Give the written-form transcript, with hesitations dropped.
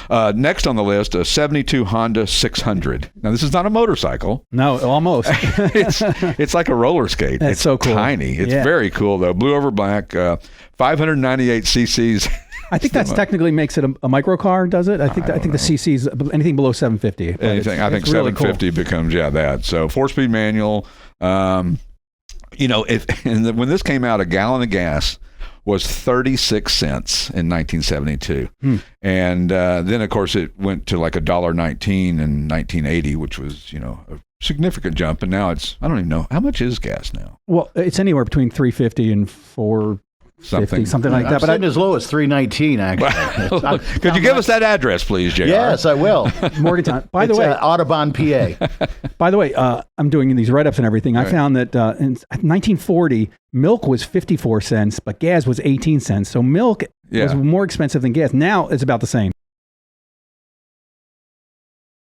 Next on the list, a 72 Honda 600. Now, this is not a motorcycle. No, almost. It's like a roller skate. It's so cool. Tiny. It's very cool, though. Blue over black, 598 cc's. I think that's technically makes it a microcar, does it? I think the CC's anything below 750. Anything, I think 750 really becomes that. So 4-speed manual. When this came out, a gallon of gas was 36 cents in 1972. And then, of course, it went to like $1.19 in 1980, which was, a significant jump. And now it's, I don't even know, how much is gas now? Well, it's anywhere between $3.50 and $4.50, something like that. But I'm as low as $3.19, actually. Could you give us that address, please, JR? Yes, I will. Morgantown. By the way, Audubon, PA. By the way, I'm doing these write-ups and everything. I found that in 1940, milk was 54 cents, but gas was 18 cents. So milk was more expensive than gas. Now it's about the same.